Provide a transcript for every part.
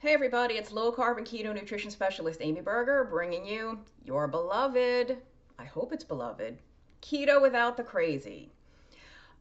Hey everybody, it's low carb and keto nutrition specialist Amy Berger bringing you your beloved, I hope it's beloved, keto without the crazy.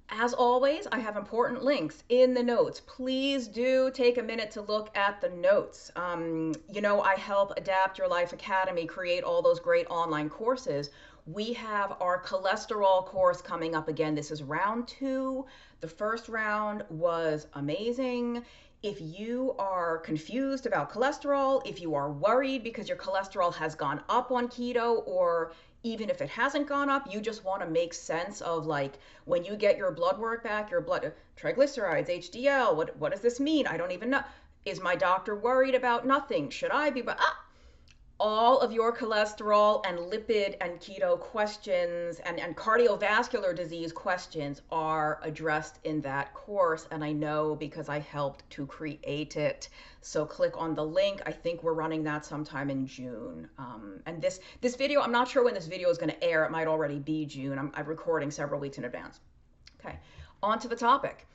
As always, I have important links in the notes. Please do take a minute to look at the notes. I help Adapt Your Life Academy create all those great online courses. We have our cholesterol course coming up again. This is round 2. The first round was amazing. If you are confused about cholesterol, if you are worried because your cholesterol has gone up on keto, or even if it hasn't gone up, you just want to make sense of, like, when you get your blood work back, your blood triglycerides, HDL, what does this mean? I don't even know. Is my doctor worried about nothing? Should I be? But all of your cholesterol and lipid and keto questions and cardiovascular disease questions are addressed in that course. And I know because I helped to create it. So click on the link. I think we're running that sometime in June. And this video, I'm not sure when this video is going to air. It might already be June. I'm recording several weeks in advance. Okay, on to the topic.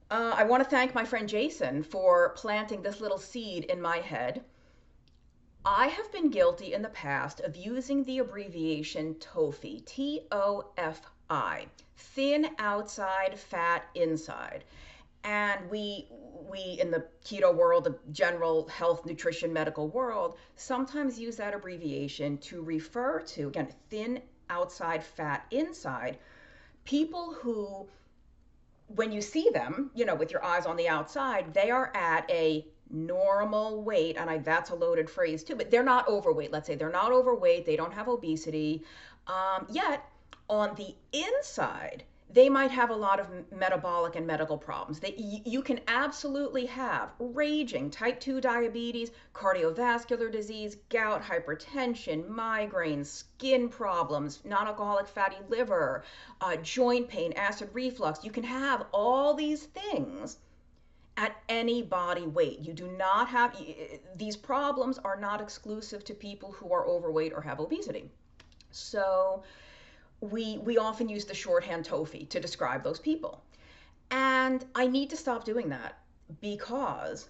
I want to thank my friend Jason for planting this little seed in my head. I have been guilty in the past of using the abbreviation TOFI, T-O-F-I, thin outside, fat inside. And we in the keto world, the general health, nutrition, medical world, sometimes use that abbreviation to refer to, again, thin outside, fat inside, people who, when you see them, with your eyes on the outside, they are at a normal weight, and that's a loaded phrase too, but they're not overweight. Let's say they're not overweight, they don't have obesity, yet on the inside, they might have a lot of metabolic and medical problems. You can absolutely have raging type 2 diabetes, cardiovascular disease, gout, hypertension, migraines, skin problems, non-alcoholic fatty liver, joint pain, acid reflux. You can have all these things at any body weight. You do not have, these problems are not exclusive to people who are overweight or have obesity. So we often use the shorthand TOFI to describe those people. And I need to stop doing that because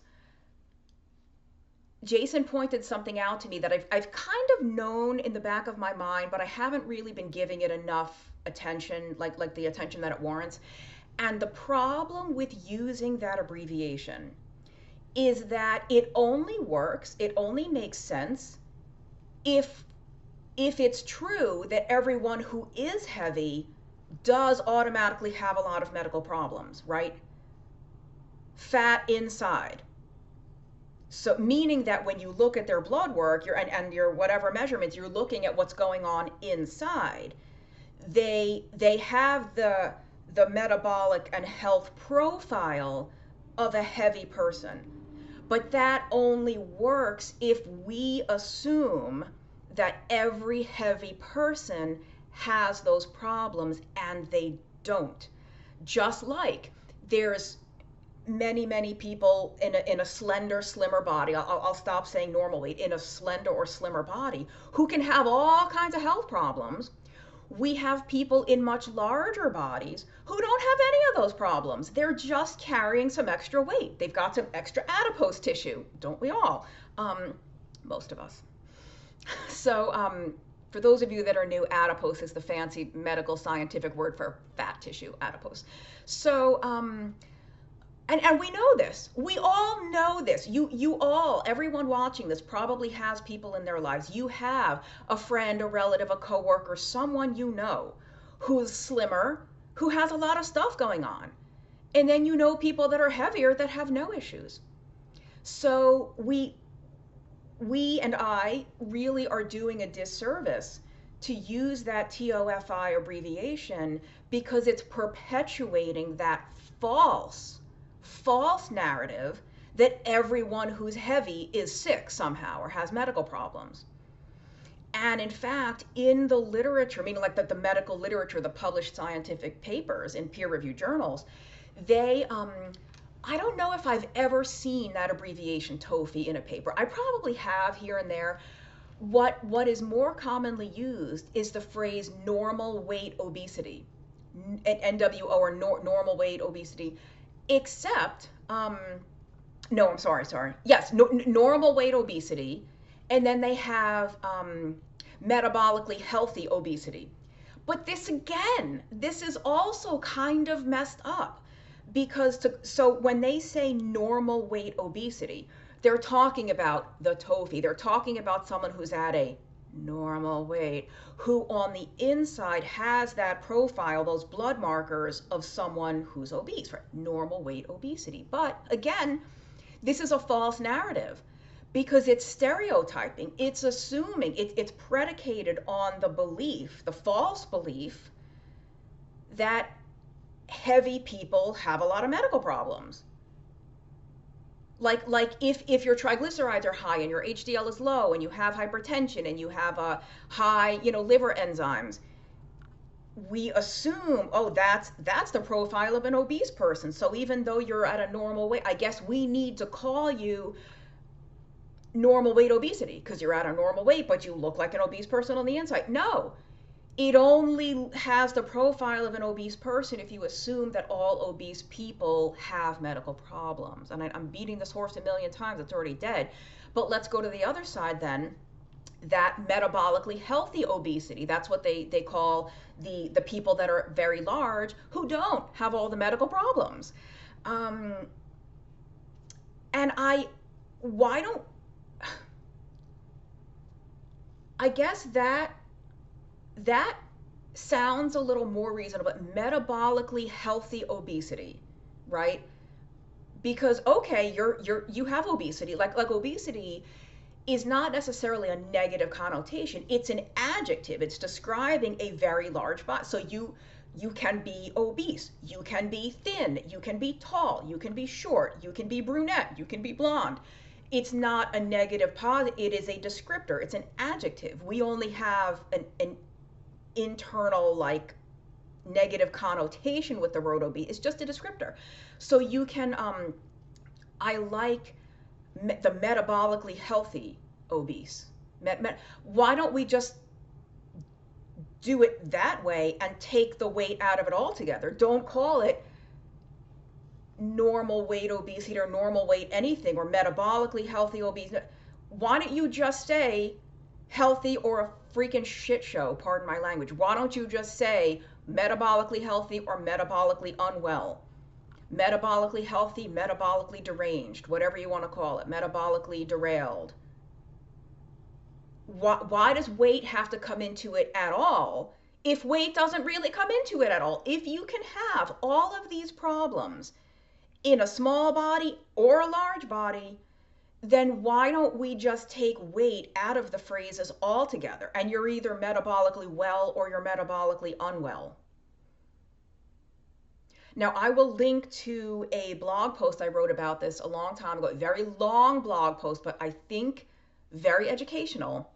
Jason pointed something out to me that I've kind of known in the back of my mind, but I haven't really been giving it enough attention, like the attention that it warrants. And the problem with using that abbreviation is that it only works, it only makes sense if it's true that everyone who is heavy does automatically have a lot of medical problems, right? Fat inside. So meaning that when you look at their blood work, and your whatever measurements, you're looking at what's going on inside. They have the metabolic and health profile of a heavy person. But that only works if we assume that every heavy person has those problems, and they don't. Just like there's many people in a slender, slimmer body, I'll stop saying normal weight, in a slender or slimmer body, who can have all kinds of health problems. We have people in much larger bodies who don't have any of those problems. They're just carrying some extra weight. They've got some extra adipose tissue, don't we all? Most of us. So for those of you that are new, adipose is the fancy medical scientific word for fat tissue, adipose. So, and we know this. We all know this. You all, everyone watching this probably has people in their lives. You have a friend, a relative, a coworker, someone you know who's slimmer, who has a lot of stuff going on. And then you know people that are heavier that have no issues. So we and I really are doing a disservice to use that TOFI abbreviation, because it's perpetuating that false narrative that everyone who's heavy is sick somehow or has medical problems. And in fact, in the literature, meaning like the medical literature, the published scientific papers in peer-reviewed journals, they, I don't know if I've ever seen that abbreviation TOFI in a paper. I probably have here and there. What is more commonly used is the phrase normal weight obesity, NWO, or normal weight obesity, except No, I'm sorry. Yes, no, normal weight obesity, and then they have metabolically healthy obesity. But this again, this is also kind of messed up because so when they say normal weight obesity, they're talking about the TOFI. They're talking about someone who's at a normal weight, who on the inside has that profile, those blood markers of someone who's obese, right? Normal weight obesity. But again, this is a false narrative because it's stereotyping. It's assuming, it's predicated on the belief, the false belief, that heavy people have a lot of medical problems. Like if your triglycerides are high and your HDL is low and you have hypertension and you have a high, liver enzymes, we assume, oh, that's the profile of an obese person. So even though you're at a normal weight, I guess we need to call you normal weight obesity because you're at a normal weight, but you look like an obese person on the inside. No, it only has the profile of an obese person if you assume that all obese people have medical problems. And I'm beating this horse a million times, it's already dead. But let's go to the other side then, that metabolically healthy obesity. That's what they call the people that are very large who don't have all the medical problems. And why don't, I guess that sounds a little more reasonable. Metabolically healthy obesity, right? Because okay, you have obesity. Like obesity is not necessarily a negative connotation. It's an adjective. It's describing a very large body. So you can be obese, you can be thin, you can be tall, you can be short, you can be brunette, you can be blonde. It's not a negative positive. It is a descriptor. It's an adjective. We only have an internal like negative connotation with the word obese. It's just a descriptor. So you can I like the metabolically healthy obese. Why don't we just do it that way and take the weight out of it altogether? Don't call it normal weight obesity or normal weight anything or metabolically healthy obesity. Why don't you just say healthy or a freaking shit show, pardon my language? Why don't you just say metabolically healthy or metabolically unwell? Metabolically healthy, metabolically deranged, whatever you want to call it, metabolically derailed. Why does weight have to come into it at all if weight doesn't really come into it at all? If you can have all of these problems in a small body or a large body, then why don't we just take weight out of the phrases altogether? And you're either metabolically well or you're metabolically unwell. Now, I will link to a blog post I wrote about this a long time ago, a very long blog post, but I think very educational,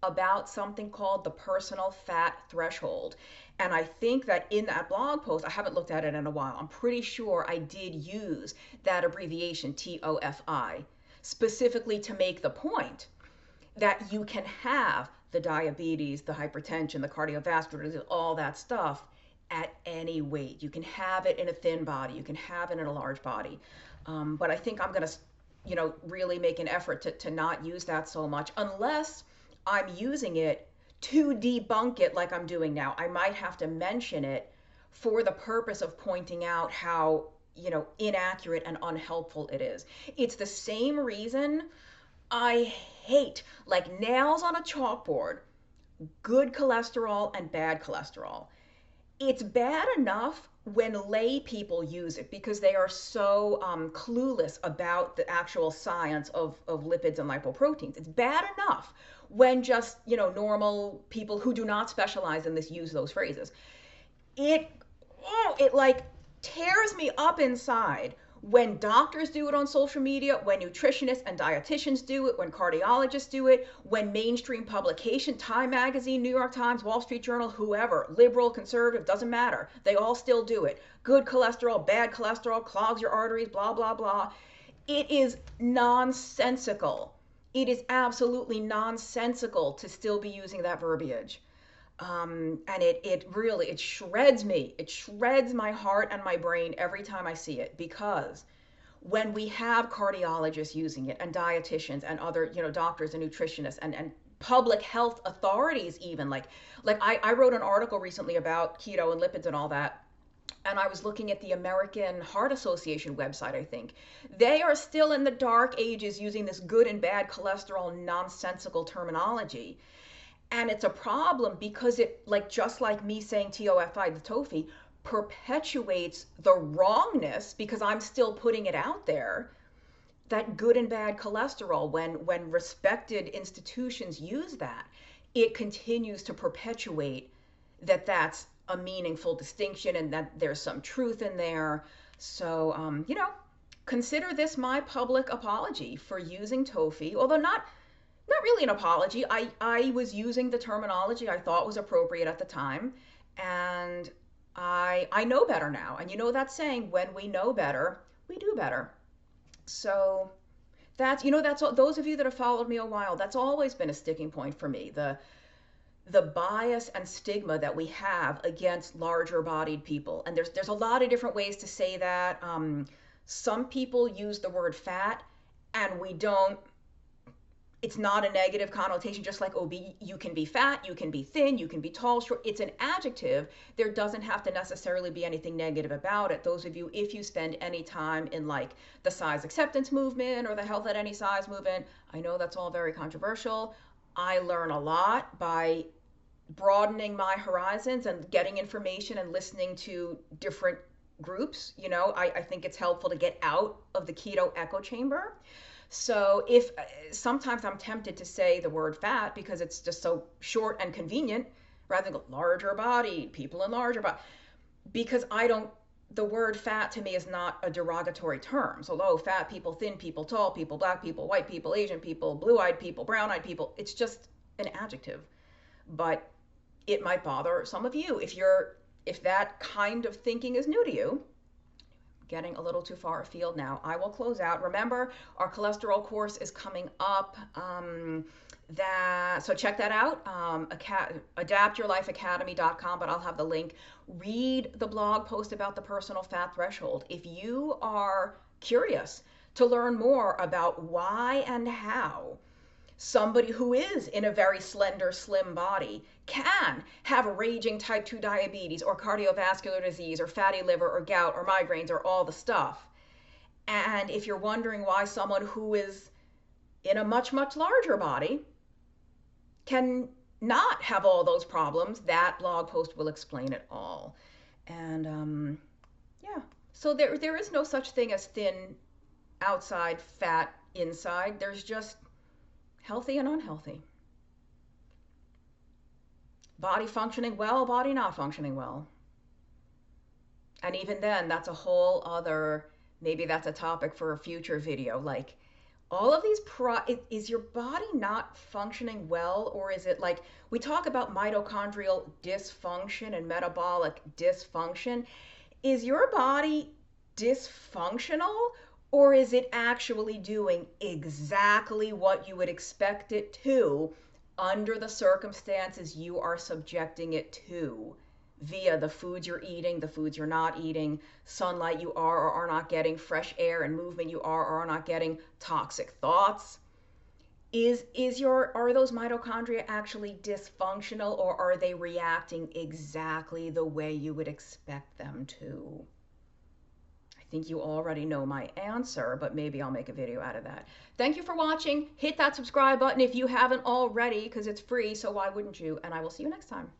about something called the personal fat threshold. And I think that in that blog post, I haven't looked at it in a while, I'm pretty sure I did use that abbreviation TOFI, specifically to make the point that you can have the diabetes, the hypertension, the cardiovascular disease, all that stuff at any weight. You can have it in a thin body, you can have it in a large body. But I think I'm going to, really make an effort to not use that so much unless I'm using it to debunk it like I'm doing now. I might have to mention it for the purpose of pointing out how, inaccurate and unhelpful it is. It's the same reason I hate, like nails on a chalkboard, good cholesterol and bad cholesterol. It's bad enough when lay people use it because they are so clueless about the actual science of lipids and lipoproteins. It's bad enough when just, normal people who do not specialize in this use those phrases. It like tears me up inside when doctors do it on social media, when nutritionists and dietitians do it, when cardiologists do it, when mainstream publication, Time Magazine, New York Times, Wall Street Journal, whoever, liberal, conservative, doesn't matter. They all still do it. Good cholesterol, bad cholesterol, clogs your arteries, blah, blah, blah. It is nonsensical. It is absolutely nonsensical to still be using that verbiage. And it really, it shreds me. It shreds my heart and my brain every time I see it, because when we have cardiologists using it and dietitians and other, doctors and nutritionists and public health authorities even I wrote an article recently about keto and lipids and all that, and I was looking at the American Heart Association website. I think they are still in the dark ages using this good and bad cholesterol nonsensical terminology. And it's a problem because it, just like me saying TOFI, the TOFI, perpetuates the wrongness because I'm still putting it out there that good and bad cholesterol, when respected institutions use that, it continues to perpetuate that that's a meaningful distinction and that there's some truth in there. So, consider this my public apology for using TOFI, although not really an apology. I was using the terminology I thought was appropriate at the time, and I know better now. And that saying, when we know better, we do better. So that's all, those of you that have followed me a while, that's always been a sticking point for me. The bias and stigma that we have against larger bodied people. And there's a lot of different ways to say that. Some people use the word fat, and we don't, it's not a negative connotation, just like you can be fat, you can be thin, you can be tall, short. It's an adjective. There doesn't have to necessarily be anything negative about it. Those of you, if you spend any time in the size acceptance movement or the health at any size movement, I know that's all very controversial. I learn a lot by broadening my horizons and getting information and listening to different groups. I think it's helpful to get out of the keto echo chamber. So if sometimes I'm tempted to say the word fat because it's just so short and convenient, rather than larger bodied people in larger body, because the word fat to me is not a derogatory term. So fat people, thin people, tall people, black people, white people, Asian people, blue-eyed people, brown-eyed people, it's just an adjective. But it might bother some of you if that kind of thinking is new to you. Getting a little too far afield now. I will close out. Remember, our cholesterol course is coming up. So check that out. adaptyourlifeacademy.com, but I'll have the link. Read the blog post about the personal fat threshold. If you are curious to learn more about why and how somebody who is in a very slender, slim body can have raging type 2 diabetes or cardiovascular disease or fatty liver or gout or migraines or all the stuff. And if you're wondering why someone who is in a much, much larger body can not have all those problems, that blog post will explain it all. And so there is no such thing as thin outside, fat inside. There's just healthy and unhealthy. Body functioning well, body not functioning well. And even then, that's a whole other, maybe that's a topic for a future video. All of these, is your body not functioning well? Or is it we talk about mitochondrial dysfunction and metabolic dysfunction. Is your body dysfunctional? Or is it actually doing exactly what you would expect it to under the circumstances you are subjecting it to via the foods you're eating, the foods you're not eating, sunlight you are or are not getting, fresh air and movement you are or are not getting, toxic thoughts? Are those mitochondria actually dysfunctional, or are they reacting exactly the way you would expect them to? I think you already know my answer, but maybe I'll make a video out of that. Thank you for watching. Hit that subscribe button if you haven't already, because it's free, so why wouldn't you? And I will see you next time.